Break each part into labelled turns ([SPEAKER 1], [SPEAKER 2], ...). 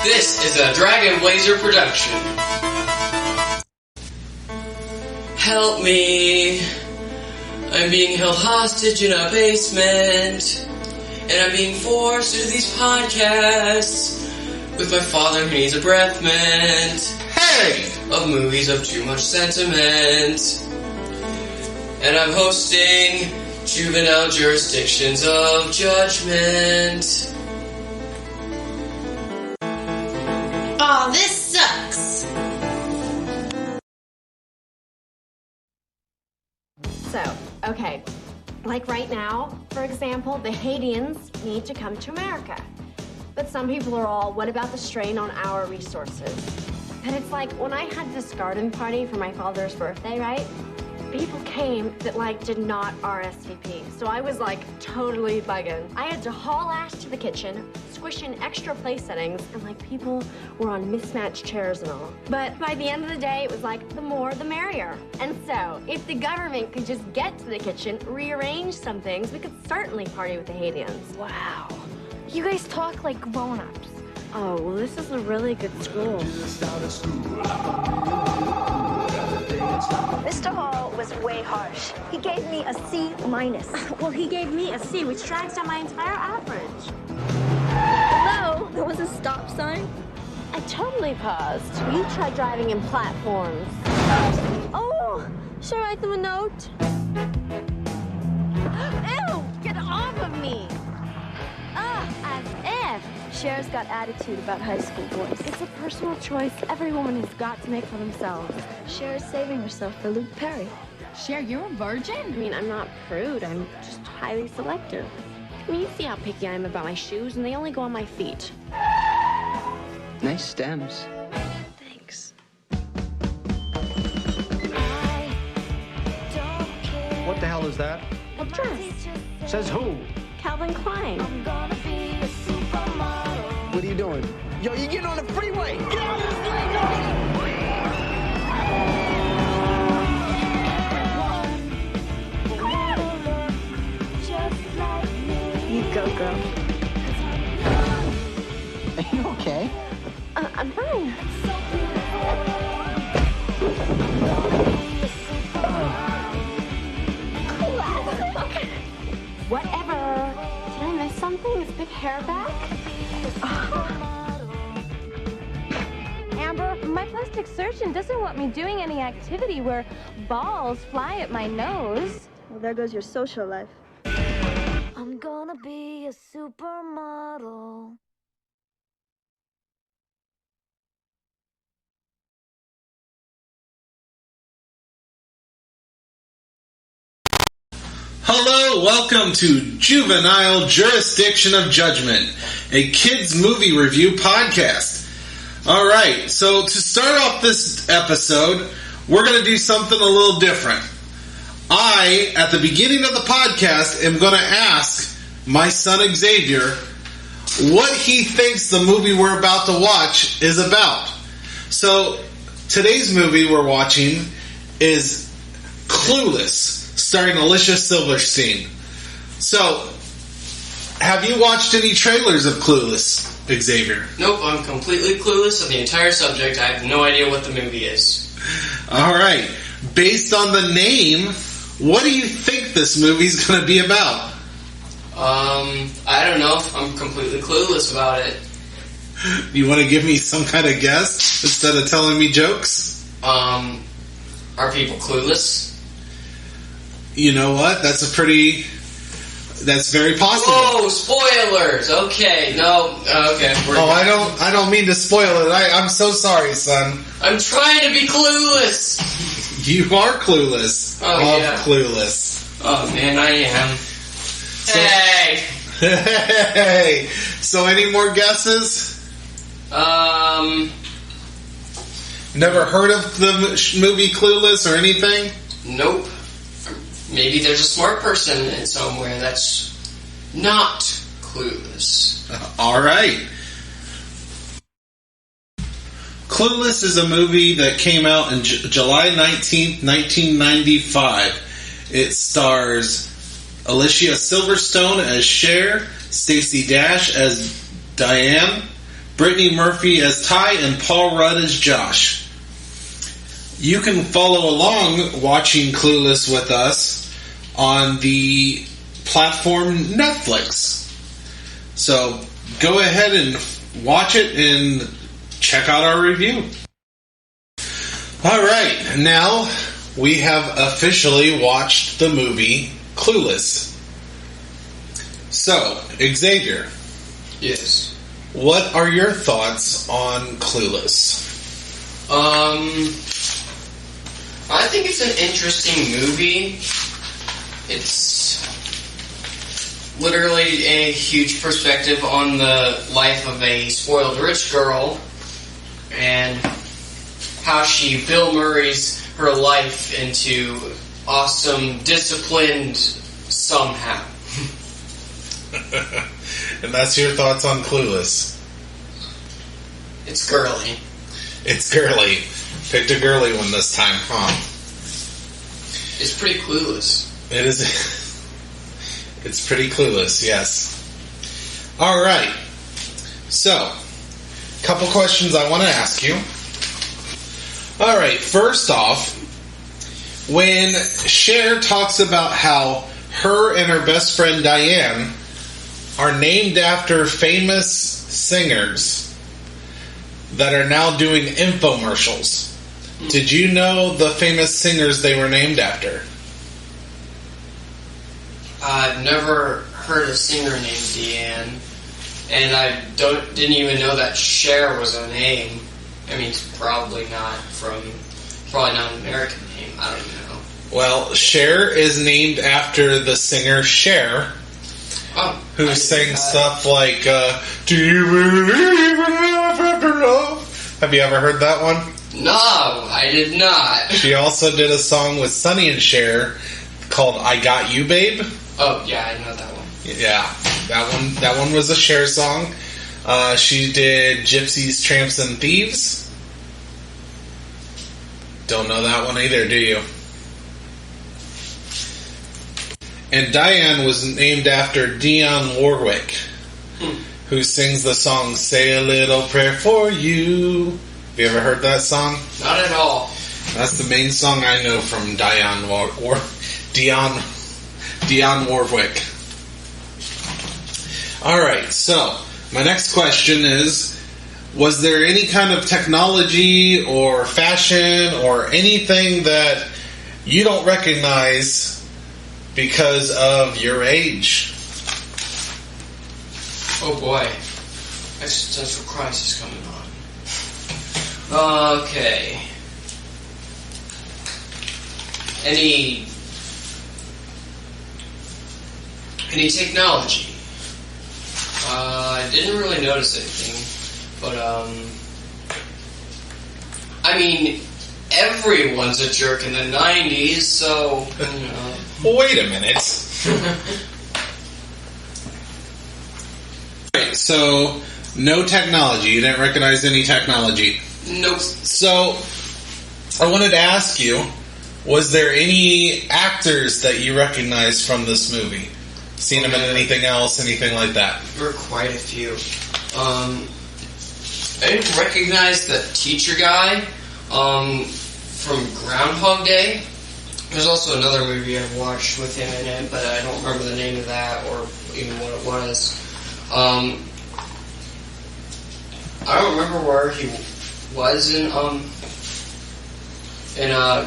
[SPEAKER 1] This is a Dragon Blazer production. Help me. I'm being held hostage in a basement. And I'm being forced to do these podcasts with my father who needs a breath mint.
[SPEAKER 2] Hey!
[SPEAKER 1] Of movies of too much sentiment. And I'm hosting Juvenile Jurisdictions of Judgment.
[SPEAKER 3] Aw, this sucks.
[SPEAKER 4] So, okay, like right now, for example, the Haitians need to come to America. But some people are all, what about the strain on our resources? And it's like, when I had this garden party for my father's birthday, right? People came that, like, did not RSVP. So I was, like, totally bugging. I had to haul ass to the kitchen, squish in extra place settings, and, like, people were on mismatched chairs and all. But by the end of the day, it was like, the more, the merrier. And so, if the government could just get to the kitchen, rearrange some things, we could certainly party with the Haitians.
[SPEAKER 5] Wow. You guys talk like grown-ups.
[SPEAKER 4] Oh, well, this is a really good school.
[SPEAKER 6] Mr. Hall was way harsh. He gave me a C-.
[SPEAKER 4] Well, he gave me a C, which drags down my entire average.
[SPEAKER 6] Hello? There was a stop sign?
[SPEAKER 4] I totally paused. You try driving in platforms.
[SPEAKER 6] Oh, should I write them a note?
[SPEAKER 4] Ew! Get off of me!
[SPEAKER 6] As if. Cher's got attitude about high school boys.
[SPEAKER 4] It's a personal choice every woman has got to make for themselves.
[SPEAKER 6] Cher's saving herself for Luke Perry.
[SPEAKER 5] Cher, you're a virgin?
[SPEAKER 4] I mean, I'm not prude. I'm just highly selective. I mean, you see how picky I am about my shoes, and they only go on my feet.
[SPEAKER 7] Nice stems.
[SPEAKER 4] Thanks.
[SPEAKER 8] What the hell is that?
[SPEAKER 4] A dress.
[SPEAKER 8] Says who?
[SPEAKER 4] Calvin Klein.
[SPEAKER 8] What are you doing? Yo, you're getting on the freeway! Get on this thing,
[SPEAKER 6] You go, girl.
[SPEAKER 7] Are you okay?
[SPEAKER 4] I'm fine. Okay. Whatever. Did I miss something? Is big hair back?
[SPEAKER 5] Amber, my plastic surgeon doesn't want me doing any activity where balls fly at my nose.
[SPEAKER 6] Well, there goes your social life.
[SPEAKER 9] I'm gonna be a supermodel.
[SPEAKER 2] Hello, welcome to Juvenile Jurisdiction of Judgment, a kids movie review podcast. Alright, so to start off this episode, we're going to do something a little different. I, at the beginning of the podcast, am going to ask my son Xavier what he thinks the movie we're about to watch is about. So, today's movie we're watching is Clueless, starring Alicia Silverstone. So, have you watched any trailers of Clueless, Xavier?
[SPEAKER 1] Nope, I'm completely clueless of the entire subject. I have no idea what the movie is.
[SPEAKER 2] Alright, based on the name, what do you think this movie's going to be about?
[SPEAKER 1] I don't know. I'm completely clueless about it.
[SPEAKER 2] You want to give me some kind of guess instead of telling me jokes?
[SPEAKER 1] Are people clueless?
[SPEAKER 2] You know what? That's very possible.
[SPEAKER 1] Oh, spoilers! Okay, no, okay.
[SPEAKER 2] I don't mean to spoil it. I'm so sorry, son.
[SPEAKER 1] I'm trying to be clueless!
[SPEAKER 2] You are clueless.
[SPEAKER 1] Oh, yeah.
[SPEAKER 2] Clueless.
[SPEAKER 1] Oh, man, I am. Hey!
[SPEAKER 2] Hey! So, any more guesses? Never heard of the movie Clueless or anything?
[SPEAKER 1] Nope. Maybe there's a smart person in it somewhere that's not clueless.
[SPEAKER 2] Alright. Clueless is a movie that came out on July 19th, 1995. It stars Alicia Silverstone as Cher, Stacey Dash as Diane, Brittany Murphy as Ty, and Paul Rudd as Josh. You can follow along watching Clueless with us on the platform Netflix. So go ahead and watch it and check out our review. Alright, now we have officially watched the movie Clueless. So, Xavier.
[SPEAKER 1] Yes.
[SPEAKER 2] What are your thoughts on Clueless?
[SPEAKER 1] I think it's an interesting movie. It's literally a huge perspective on the life of a spoiled rich girl and how she Bill Murray's her life into awesome, disciplined somehow.
[SPEAKER 2] And that's your thoughts on Clueless?
[SPEAKER 1] It's girly.
[SPEAKER 2] It's girly. Picked a girly one this time, huh?
[SPEAKER 1] It's pretty clueless.
[SPEAKER 2] It is. It's pretty clueless, yes. Alright. So, couple questions I want to ask you. Alright, first off, when Cher talks about how her and her best friend Diane are named after famous singers that are now doing infomercials, did you know the famous singers they were named after?
[SPEAKER 1] I've never heard a singer named Deanne, and I didn't even know that Cher was a name. I mean, it's probably not an American name. I don't know.
[SPEAKER 2] Well, Cher is named after the singer Cher, who sang stuff like "Do You Believe in Love After Love?" Have you ever heard that one?
[SPEAKER 1] No, I did not.
[SPEAKER 2] She also did a song with Sonny and Cher called "I Got You, Babe."
[SPEAKER 1] Oh yeah, I know that one.
[SPEAKER 2] Yeah, that one was a Cher song. She did Gypsies, Tramps, and Thieves. Don't know that one either, do you? And Diane was named after Dionne Warwick, who sings the song "Say a Little Prayer for You." Have you ever heard that song?
[SPEAKER 1] Not at all.
[SPEAKER 2] That's the main song I know from Dionne Warwick. Alright, so my next question is, was there any kind of technology or fashion or anything that you don't recognize because of your age?
[SPEAKER 1] Oh boy. Existential crisis coming on. Okay. Any technology? I didn't really notice anything, but I mean, everyone's a jerk in the 90s, so, you know.
[SPEAKER 2] Well, wait a minute. Right, so, no technology. You didn't recognize any technology.
[SPEAKER 1] Nope.
[SPEAKER 2] So, I wanted to ask you, was there any actors that you recognized from this movie? Seen them in anything else, anything like that?
[SPEAKER 1] There were quite a few. I didn't recognize the teacher guy from Groundhog Day. There's also another movie I've watched with him in it, but I don't remember the name of that or even what it was. I don't remember where he was in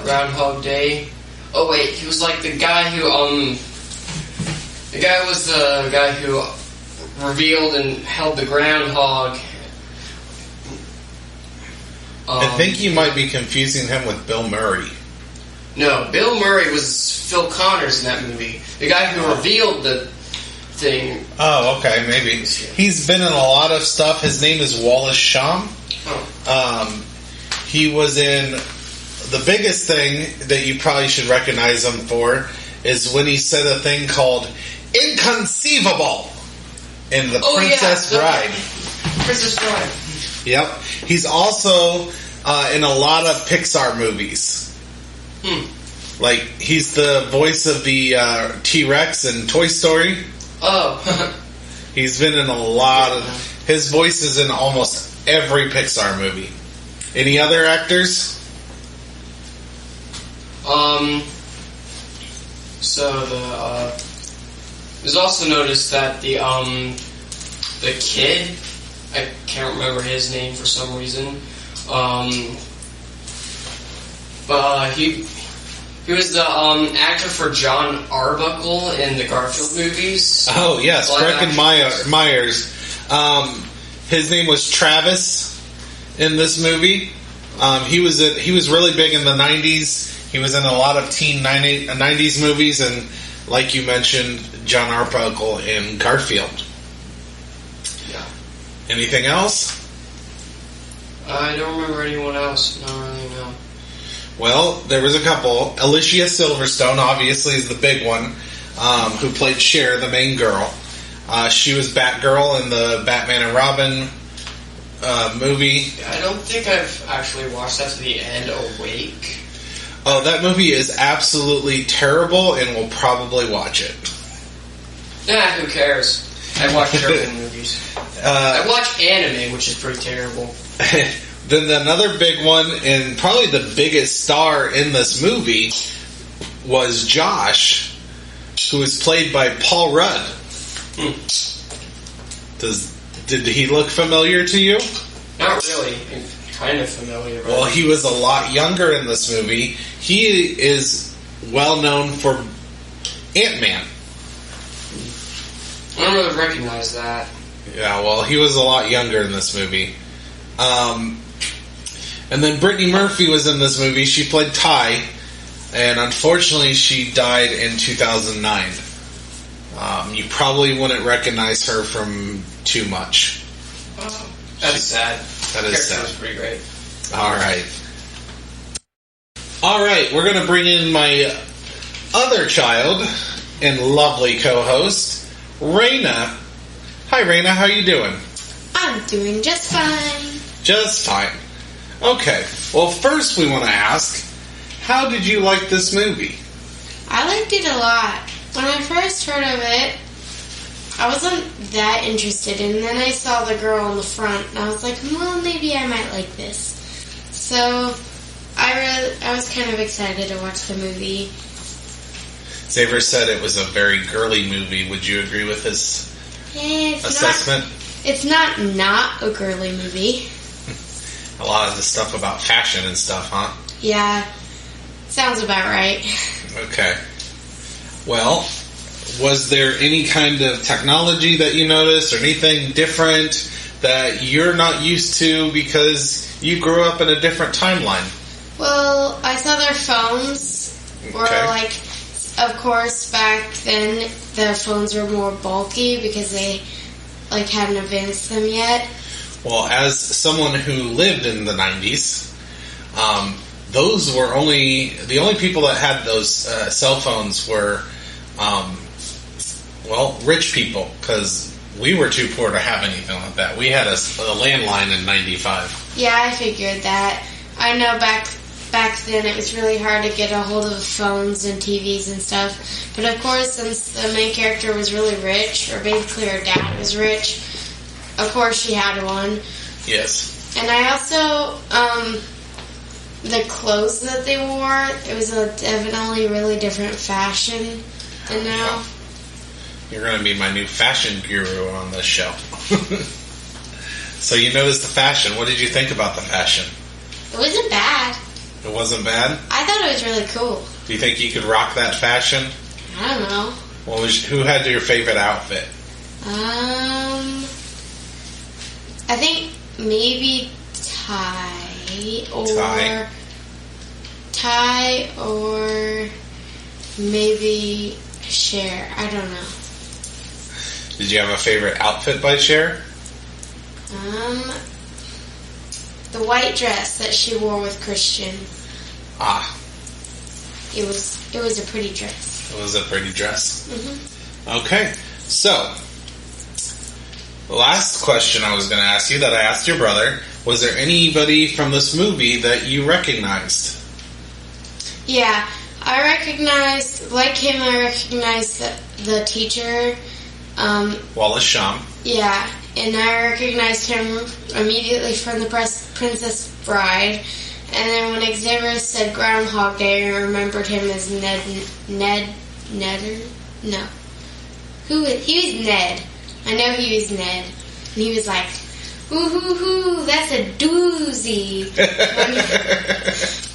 [SPEAKER 1] Groundhog Day. Oh wait, he was like the guy who the guy was the guy who revealed and held the groundhog.
[SPEAKER 2] I think you might be confusing him with Bill Murray.
[SPEAKER 1] No, Bill Murray was Phil Connors in that movie. The guy who revealed the thing.
[SPEAKER 2] Oh, okay, maybe. He's been in a lot of stuff. His name is Wallace Shawn.
[SPEAKER 1] Oh.
[SPEAKER 2] He was in... The biggest thing that you probably should recognize him for is when he said a thing called "inconceivable" in The Princess Bride.
[SPEAKER 1] Princess Bride.
[SPEAKER 2] Yep. He's also in a lot of Pixar movies. Like, he's the voice of the T-Rex in Toy Story.
[SPEAKER 1] Oh.
[SPEAKER 2] He's been in a lot of... His voice is in almost every Pixar movie. Any other actors?
[SPEAKER 1] There's also noticed that the kid, I can't remember his name for some reason, but he was the actor for John Arbuckle in the Garfield movies.
[SPEAKER 2] Oh yes, Breckin Myers. His name was Travis in this movie. He was really big in the 90s. He was in a lot of teen 90s movies, and like you mentioned, John Arbuckle in Garfield.
[SPEAKER 1] Yeah.
[SPEAKER 2] Anything else?
[SPEAKER 1] I don't remember anyone else. Not really, no.
[SPEAKER 2] Well, there was a couple. Alicia Silverstone, obviously, is the big one, who played Cher, the main girl. She was Batgirl in the Batman and Robin movie.
[SPEAKER 1] I don't think I've actually watched that to the end. Awake.
[SPEAKER 2] Oh, that movie is absolutely terrible, and we'll probably watch it.
[SPEAKER 1] Nah, who cares? I watch terrible movies. I watch anime, which is pretty terrible.
[SPEAKER 2] Then another big one, and probably the biggest star in this movie, was Josh, who was played by Paul Rudd. Did he look familiar to you?
[SPEAKER 1] Not really. Kind of familiar.
[SPEAKER 2] Well, he was a lot younger in this movie. He is well known for Ant-Man.
[SPEAKER 1] I don't really recognize that.
[SPEAKER 2] Yeah, well, he was a lot younger in this movie. And then Brittany Murphy was in this movie. She played Ty, and unfortunately she died in 2009. You probably wouldn't recognize her from too much.
[SPEAKER 1] That's sad.
[SPEAKER 2] That is sad.
[SPEAKER 1] Was pretty great.
[SPEAKER 2] All right, we're going to bring in my other child and lovely co-host, Raina. Hi, Raina. How you doing?
[SPEAKER 3] I'm doing just fine.
[SPEAKER 2] Just fine. Okay. Well, first we want to ask, how did you like this movie?
[SPEAKER 3] I liked it a lot. When I first heard of it, I wasn't that interested, and then I saw the girl on the front, and I was like, well, maybe I might like this. So I was kind of excited to watch the movie.
[SPEAKER 2] Xavier said it was a very girly movie. Would you agree with his assessment?
[SPEAKER 3] It's not a girly movie.
[SPEAKER 2] A lot of the stuff about fashion and stuff, huh?
[SPEAKER 3] Yeah, sounds about right.
[SPEAKER 2] Okay. Well, was there any kind of technology that you noticed or anything different that you're not used to because you grew up in a different timeline?
[SPEAKER 3] Well, I saw their phones were like, of course, back then the phones were more bulky because they like hadn't advanced them yet.
[SPEAKER 2] Well, as someone who lived in the 90s, those were the only people that had those cell phones were, rich people, because we were too poor to have anything like that. We had a landline in 95.
[SPEAKER 3] Yeah, I figured that. I know back then it was really hard to get a hold of phones and TVs and stuff. But of course, since the main character was really rich, or basically her dad was rich, of course she had one.
[SPEAKER 2] Yes.
[SPEAKER 3] And I also, the clothes that they wore, it was a definitely really different fashion than now.
[SPEAKER 2] You're going to be my new fashion guru on this show. So you noticed the fashion. What did you think about the fashion?
[SPEAKER 3] It wasn't bad.
[SPEAKER 2] It wasn't bad?
[SPEAKER 3] I thought it was really cool.
[SPEAKER 2] Do you think you could rock that fashion?
[SPEAKER 3] I don't know.
[SPEAKER 2] Who had your favorite outfit?
[SPEAKER 3] I think maybe Ty or maybe Cher. I don't know.
[SPEAKER 2] Did you have a favorite outfit by Cher?
[SPEAKER 3] The white dress that she wore with Christian.
[SPEAKER 2] Ah.
[SPEAKER 3] It was a pretty dress.
[SPEAKER 2] It was a pretty dress.
[SPEAKER 3] Mm-hmm.
[SPEAKER 2] Okay. So, the last question I was going to ask you that I asked your brother, was there anybody from this movie that you recognized?
[SPEAKER 3] Yeah, I recognized the teacher.
[SPEAKER 2] Wallace Shawn.
[SPEAKER 3] Yeah, and I recognized him immediately from the Princess Bride. And then when Xavier said Groundhog Day, I remembered him as Nedder? No. He was Ned. I know he was Ned. And he was like, ooh, hoo, hoo, that's a doozy.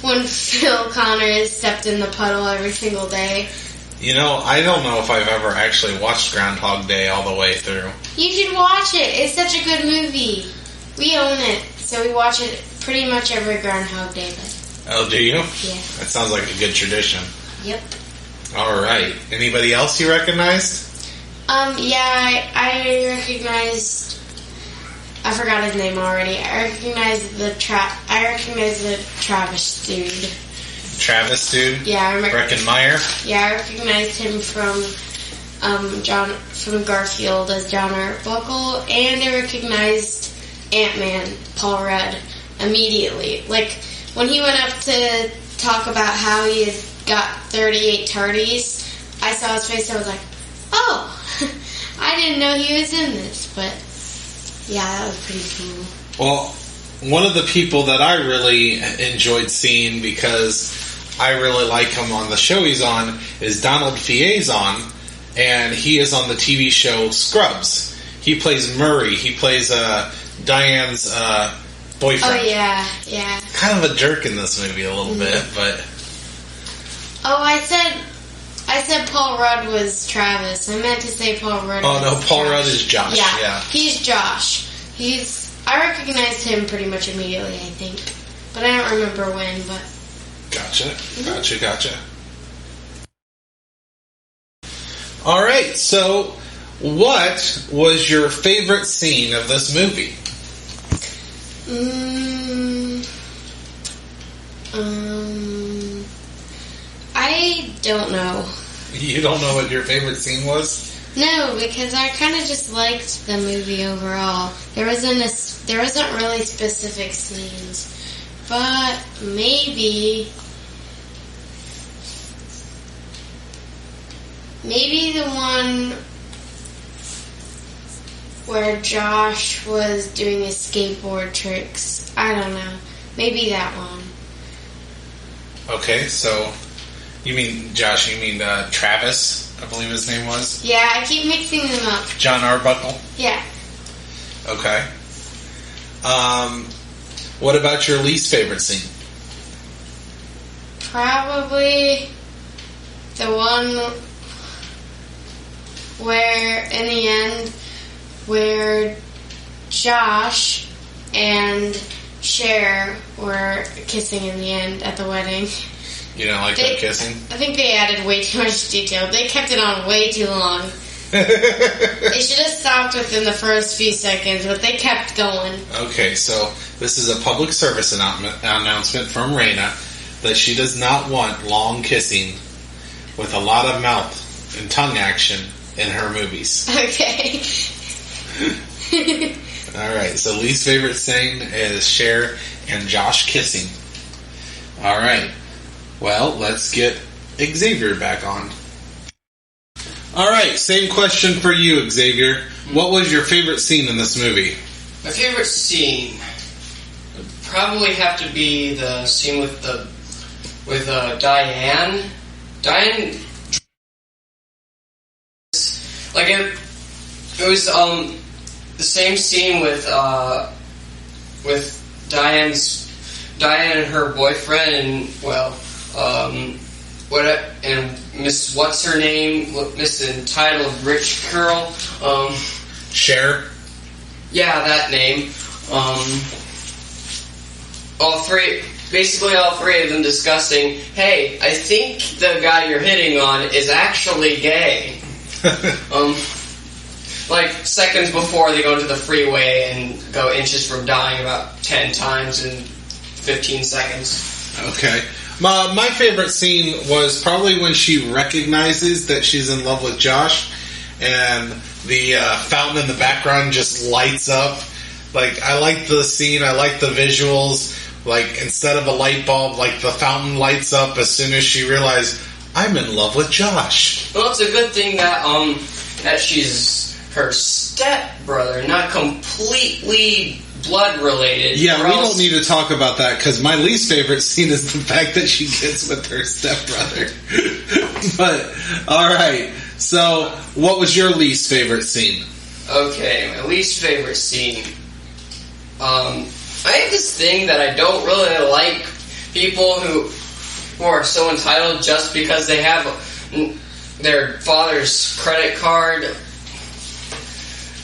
[SPEAKER 3] when Phil Connors stepped in the puddle every single day.
[SPEAKER 2] You know, I don't know if I've ever actually watched Groundhog Day all the way through.
[SPEAKER 3] You should watch it. It's such a good movie. We own it, so we watch it pretty much every Groundhog Day.
[SPEAKER 2] Oh, do you?
[SPEAKER 3] Yeah.
[SPEAKER 2] That sounds like a good tradition.
[SPEAKER 3] Yep.
[SPEAKER 2] All right. Anybody else you recognized?
[SPEAKER 3] Yeah, I recognized. I forgot his name already. I recognized the Travis dude.
[SPEAKER 2] Travis dude?
[SPEAKER 3] Yeah, I remember.
[SPEAKER 2] Breckenmeyer?
[SPEAKER 3] Yeah, I recognized him from Garfield as John Arbuckle, and I recognized Ant-Man, Paul Rudd, immediately. Like, when he went up to talk about how he had got 38 tardies, I saw his face, I was like, oh, I didn't know he was in this, but yeah, that was pretty cool.
[SPEAKER 2] Well, one of the people that I really enjoyed seeing, because I really like him on the show he's on, is Donald Faison, and he is on the TV show Scrubs. He plays Murray. He plays Diane's boyfriend.
[SPEAKER 3] Oh, yeah.
[SPEAKER 2] Kind of a jerk in this movie a little bit, but...
[SPEAKER 3] Oh, I said Paul Rudd was Travis. I meant to say Paul Rudd.
[SPEAKER 2] Oh, no, Paul Rudd is Josh. Yeah.
[SPEAKER 3] He's Josh. I recognized him pretty much immediately, I think. But I don't remember when, but...
[SPEAKER 2] Gotcha. Alright, so what was your favorite scene of this movie?
[SPEAKER 3] I don't know.
[SPEAKER 2] You don't know what your favorite scene was?
[SPEAKER 3] No, because I kind of just liked the movie overall. There wasn't really specific scenes, but maybe the one where Josh was doing his skateboard tricks. I don't know. Maybe that one.
[SPEAKER 2] Okay, so you mean Travis, I believe his name was?
[SPEAKER 3] Yeah, I keep mixing them up.
[SPEAKER 2] John Arbuckle?
[SPEAKER 3] Yeah.
[SPEAKER 2] Okay. What about your least favorite scene?
[SPEAKER 3] Probably the one where, in the end, where Josh and Cher were kissing in the end at the wedding.
[SPEAKER 2] You don't like them kissing?
[SPEAKER 3] I think they added way too much detail. They kept it on way too long. They should have stopped within the first few seconds, but they kept going.
[SPEAKER 2] Okay, so this is a public service announcement from Raina that she does not want long kissing with a lot of mouth and tongue action in her movies.
[SPEAKER 3] Okay.
[SPEAKER 2] Alright, so least favorite scene is Cher and Josh kissing. Alright, well, let's get Xavier back on. Alright, same question for you, Xavier. What was your favorite scene in this movie?
[SPEAKER 1] My favorite scene would probably have to be the scene with Diane. Diane, like it was the same scene with Diane and her boyfriend, and Miss what's her name? Miss entitled rich girl.
[SPEAKER 2] Cher.
[SPEAKER 1] Yeah, that name. All three of them discussing, hey, I think the guy you're hitting on is actually gay. Like seconds before they go to the freeway and go inches from dying about 10 times in 15 seconds.
[SPEAKER 2] Okay. My favorite scene was probably when she recognizes that she's in love with Josh, and the fountain in the background just lights up. Like, I like the scene, I like the visuals. Like, instead of a light bulb, like, the fountain lights up as soon as she realized, I'm in love with Josh.
[SPEAKER 1] Well, it's a good thing that she's her stepmom stepbrother, not completely blood related.
[SPEAKER 2] Yeah, we don't need to talk about that, because my least favorite scene is the fact that she gets with her stepbrother. But, alright, so what was your least favorite scene?
[SPEAKER 1] Okay, my least favorite scene. I have this thing that I don't really like people who are so entitled just because they have their father's credit card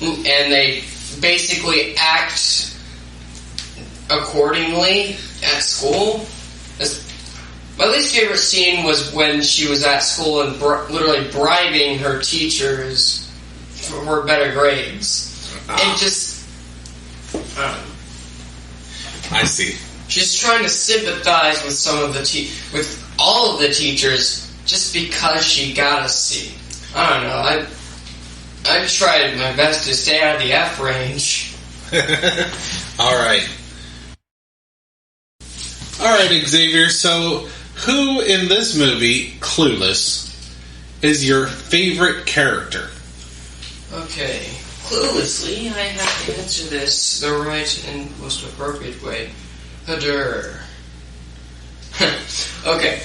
[SPEAKER 1] and they basically act accordingly at school. My least favorite scene was when she was at school and literally bribing her teachers for better grades. And just...
[SPEAKER 2] I see.
[SPEAKER 1] She's trying to sympathize with some of the with all of the teachers just because she got a C. I don't know. I tried my best to stay out of the F range.
[SPEAKER 2] Alright. Alright, Xavier, so who in this movie, Clueless, is your favorite character?
[SPEAKER 1] Okay. Cluelessly, I have to answer this the right and most appropriate way. Hadur. Okay.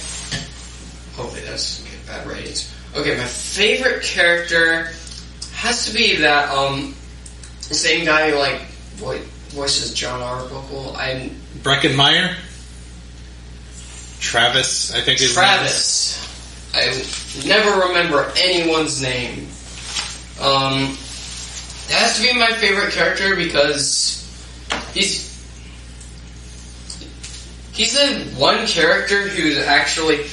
[SPEAKER 1] Hopefully that doesn't get bad ratings. Okay, my favorite character has to be that, same guy who, like, voices John Arbuckle.
[SPEAKER 2] Breckenmeyer? Travis, I think his
[SPEAKER 1] Travis. I never remember anyone's name. That has to be my favorite character because he's the one character who's actually,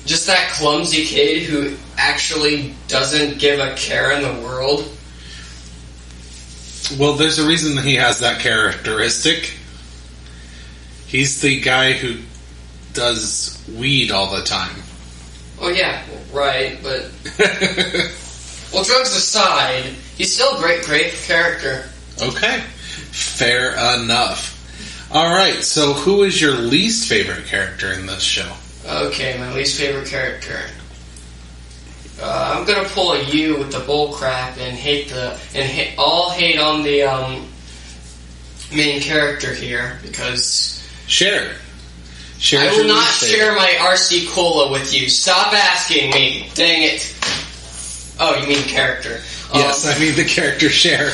[SPEAKER 1] just that clumsy kid who actually doesn't give a care in the world.
[SPEAKER 2] Well, there's a reason he has that characteristic. He's the guy who does weed all the time.
[SPEAKER 1] Oh yeah, right, but... Well, drugs aside, he's still a great character.
[SPEAKER 2] Okay, fair enough. Alright, so who is your least favorite character in this show?
[SPEAKER 1] Okay, my least favorite character. I'm gonna pull a U with the bull crap and hate on the main character here because
[SPEAKER 2] share.
[SPEAKER 1] I will not share my RC Cola with you. Stop asking me. Dang it. Oh, you mean character?
[SPEAKER 2] Yes, I mean the character share.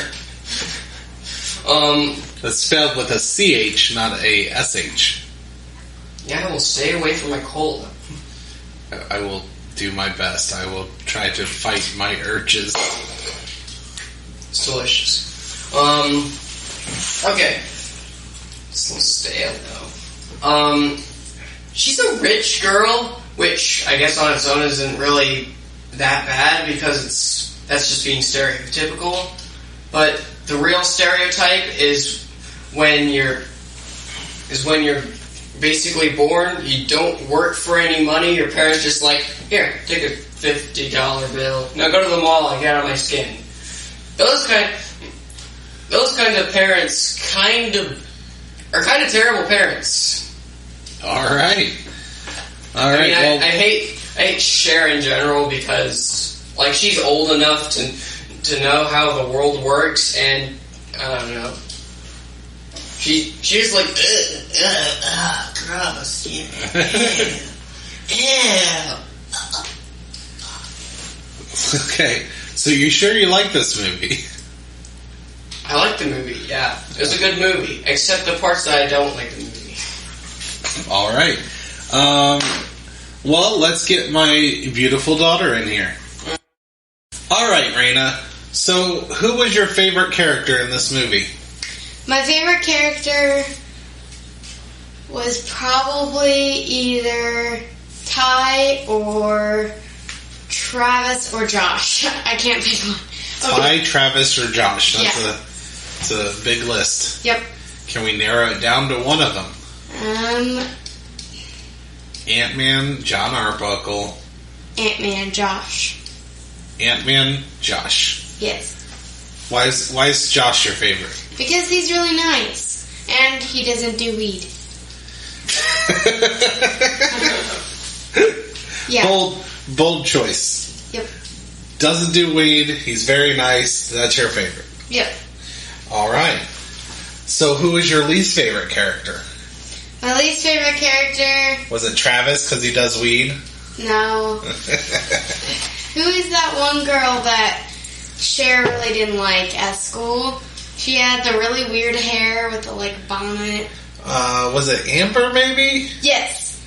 [SPEAKER 2] That's spelled with a CH, not a SH.
[SPEAKER 1] Yeah, I will stay away from my cola.
[SPEAKER 2] I will do my best. I will try to fight my urges.
[SPEAKER 1] It's delicious. Okay. It's a little stale, though. She's a rich girl, which I guess on its own isn't really that bad because that's just being stereotypical. But the real stereotype is when you're basically born, you don't work for any money, your parents just like, here, take a $50 bill. Now go to the mall and get out of my skin. Those kinds of parents are kind of terrible parents.
[SPEAKER 2] Alright.
[SPEAKER 1] I mean, I hate Cher in general because, like, she's old enough to know how the world works, and I don't know. She's like, gross. Yeah.
[SPEAKER 2] Okay, so you sure you like this movie?
[SPEAKER 1] I like the movie, yeah. It was a good movie, except the parts that I don't like the movie.
[SPEAKER 2] Alright. Well, let's get my beautiful daughter in here. Alright, Raina. So, who was your favorite character in this movie?
[SPEAKER 3] My favorite character was probably either Ty or Travis or Josh. I can't pick one.
[SPEAKER 2] Okay. Ty, Travis, or Josh. That's a big list.
[SPEAKER 3] Yep.
[SPEAKER 2] Can we narrow it down to one of them? Ant-Man, John Arbuckle.
[SPEAKER 3] Ant-Man, Josh.
[SPEAKER 2] Ant-Man, Josh.
[SPEAKER 3] Yes. Why
[SPEAKER 2] is Josh your favorite?
[SPEAKER 3] Because he's really nice. And he doesn't do weed. Yeah.
[SPEAKER 2] Bold choice.
[SPEAKER 3] Yep.
[SPEAKER 2] doesn't do weed. He's very nice. That's your favorite.
[SPEAKER 3] Yep.
[SPEAKER 2] All right. So who is your least favorite character?
[SPEAKER 3] My least favorite character...
[SPEAKER 2] Was it Travis because he does weed?
[SPEAKER 3] No. Who is that one girl that Cher really didn't like at school? She had the really weird hair with the, like, bonnet.
[SPEAKER 2] Was it Amber, maybe?
[SPEAKER 3] Yes.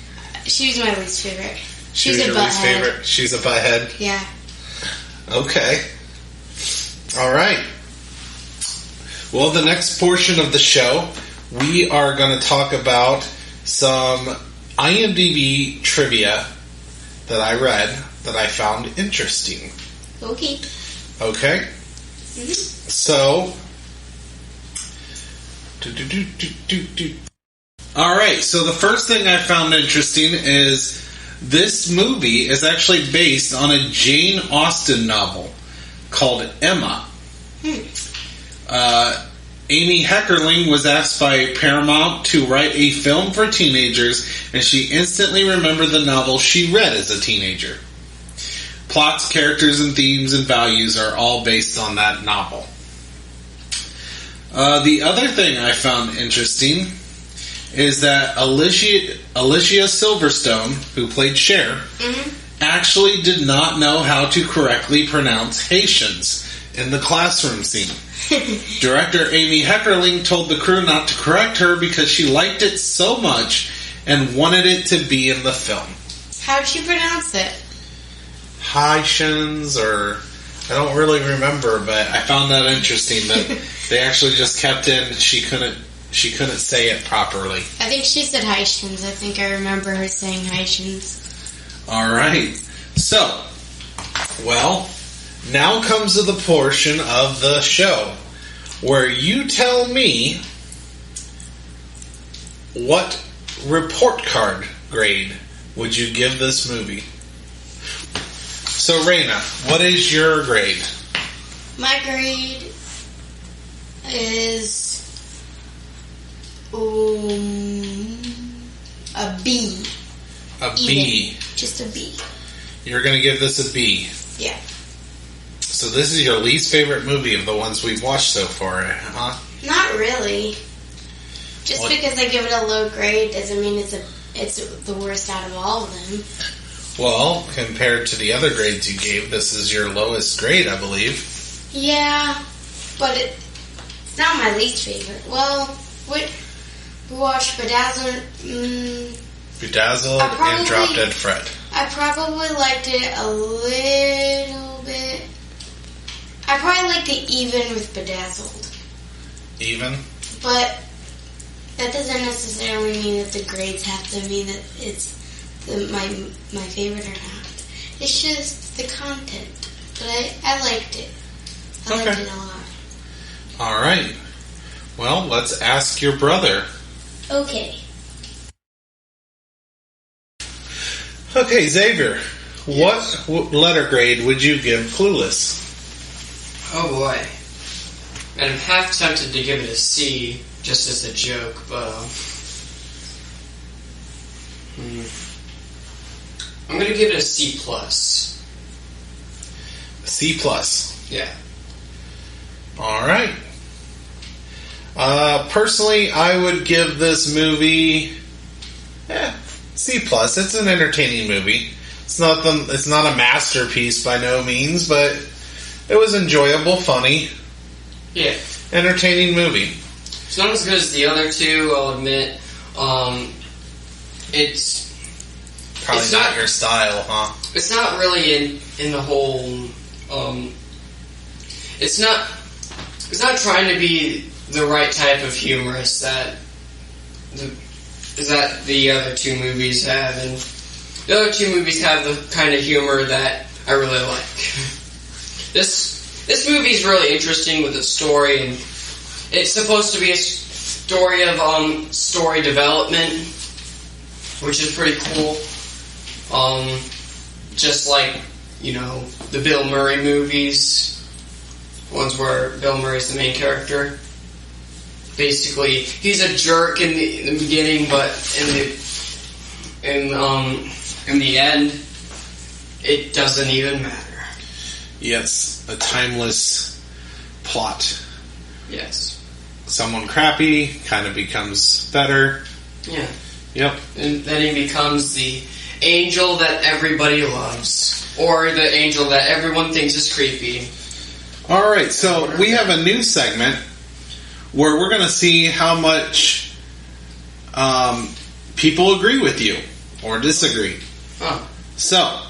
[SPEAKER 3] She was my least favorite.
[SPEAKER 2] She's your least favorite? She's a butthead?
[SPEAKER 3] Yeah.
[SPEAKER 2] Okay. All right. Well, the next portion of the show, we are going to talk about some IMDb trivia that I read that I found interesting.
[SPEAKER 3] Okay.
[SPEAKER 2] Okay?
[SPEAKER 3] Mm-hmm.
[SPEAKER 2] So... Alright, so the first thing I found interesting is this movie is actually based on a Jane Austen novel called Emma. Amy Heckerling was asked by Paramount to write a film for teenagers, and she instantly remembered the novel she read as a teenager. Plots, characters, and themes and values are all based on that novel. The other thing I found interesting is that Alicia Silverstone, who played Cher, actually did not know how to correctly pronounce Haitians in the classroom scene. Director Amy Heckerling told the crew not to correct her because she liked it so much and wanted it to be in the film.
[SPEAKER 3] How'd she pronounce it?
[SPEAKER 2] Haitians, or I don't really remember, but I found that interesting that they actually just kept in she couldn't say it properly.
[SPEAKER 3] I think she said Haitians. I think I remember her saying Haitians.
[SPEAKER 2] All right. So, well, now comes to the portion of the show where you tell me what report card grade would you give this movie. So, Raina, what is your grade?
[SPEAKER 3] My grade is a B.
[SPEAKER 2] A B.
[SPEAKER 3] Just a B.
[SPEAKER 2] You're going to give this a B.
[SPEAKER 3] Yeah.
[SPEAKER 2] So this is your least favorite movie of the ones we've watched so far, huh?
[SPEAKER 3] Not really. Just because I give it a low grade doesn't mean it's the worst out of all of them.
[SPEAKER 2] Well, compared to the other grades you gave, this is your lowest grade, I believe.
[SPEAKER 3] Yeah, but it's not my least favorite. Well, we watched Bedazzled.
[SPEAKER 2] Bedazzled and Drop Dead Fred.
[SPEAKER 3] I probably liked it a little bit. I probably liked it even with Bedazzled.
[SPEAKER 2] Even?
[SPEAKER 3] But that doesn't necessarily mean that the grades have to mean that it's my favorite or not. It's just the content. But I liked it. I liked it a lot.
[SPEAKER 2] All right. Well, let's ask your brother.
[SPEAKER 3] Okay.
[SPEAKER 2] Okay, Xavier. Yes. What letter grade would you give Clueless?
[SPEAKER 1] Oh boy. And I'm half tempted to give it a C, just as a joke, but I'm gonna give it a C+.
[SPEAKER 2] C+.
[SPEAKER 1] Yeah.
[SPEAKER 2] Alright. Personally, I would give this movie C+. It's an entertaining movie. It's not a masterpiece by no means, but it was enjoyable, funny.
[SPEAKER 1] Yeah.
[SPEAKER 2] Entertaining movie.
[SPEAKER 1] It's not as good as the other two, I'll admit. It's
[SPEAKER 2] probably not your style, huh?
[SPEAKER 1] It's not really in the whole. It's not trying to be the right type of humorous that the other two movies have, and the other two movies have the kind of humor that I really like. This movie is really interesting with its story, and it's supposed to be a story of story development, which is pretty cool. Just like, the Bill Murray movies, ones where Bill Murray's the main character. Basically, he's a jerk in the beginning, but in the end, it doesn't even matter.
[SPEAKER 2] Yes, a timeless plot.
[SPEAKER 1] Yes.
[SPEAKER 2] Someone crappy kind of becomes better.
[SPEAKER 1] Yeah.
[SPEAKER 2] Yep.
[SPEAKER 1] And then he becomes the angel that everybody loves. Or the angel that everyone thinks is creepy.
[SPEAKER 2] Alright, so we have a new segment where we're going to see how much people agree with you or disagree.
[SPEAKER 1] Huh.
[SPEAKER 2] So,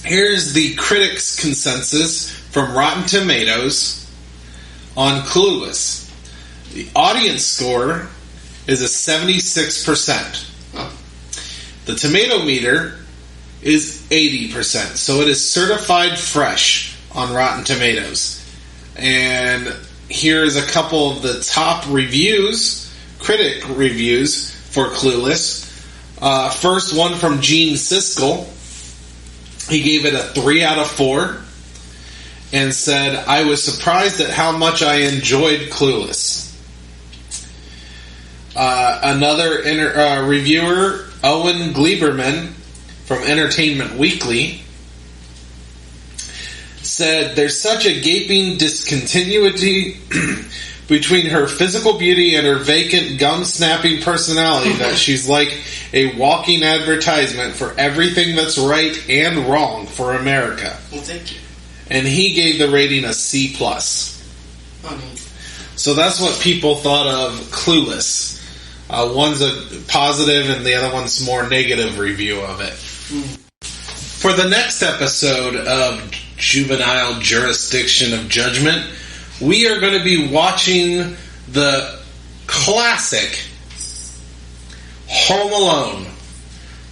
[SPEAKER 2] here's the critics' consensus from Rotten Tomatoes on Clueless. The audience score is a 76%.
[SPEAKER 1] Huh.
[SPEAKER 2] The tomato meter is 80%. So it is certified fresh on Rotten Tomatoes. And here's a couple of the top reviews, critic reviews for Clueless. First one from Gene Siskel. He gave it a 3 out of 4 and said, I was surprised at how much I enjoyed Clueless. Another reviewer, Owen Gleiberman from Entertainment Weekly, said, there's such a gaping discontinuity between her physical beauty and her vacant, gum-snapping personality that she's like a walking advertisement for everything that's right and wrong for America.
[SPEAKER 1] Well, thank you.
[SPEAKER 2] And he gave the rating a C+. So that's what people thought of Clueless. One's a positive and the other one's more negative review of it. For the next episode of Juvenile Jurisdiction of Judgment, we are going to be watching the classic Home Alone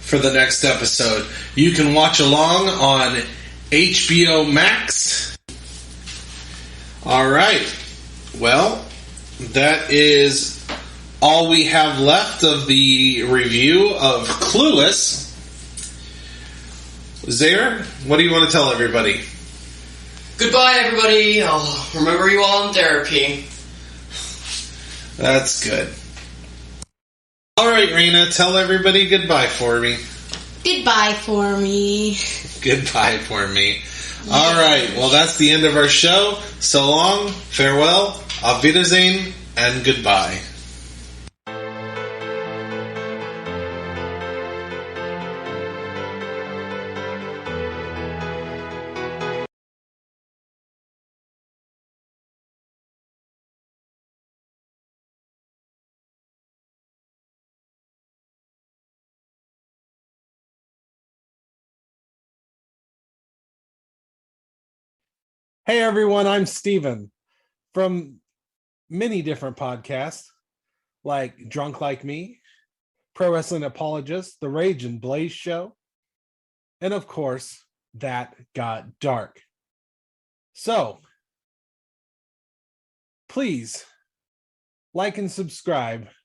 [SPEAKER 2] for the next episode. You can watch along on HBO Max. Alright. Well, that is all we have left of the review of Clueless. Zaire, what do you want to tell everybody?
[SPEAKER 1] Goodbye, everybody. I'll remember you all in therapy.
[SPEAKER 2] That's good. Alright, Raina, tell everybody goodbye for me.
[SPEAKER 3] Goodbye for me.
[SPEAKER 2] Goodbye for me. Alright, well, that's the end of our show. So long, farewell, auf Wiedersehen, and goodbye.
[SPEAKER 10] Hey everyone, I'm Steven from many different podcasts like Drunk Like Me, Pro Wrestling Apologist, The Rage and Blaze Show, and of course, That Got Dark. So, please like and subscribe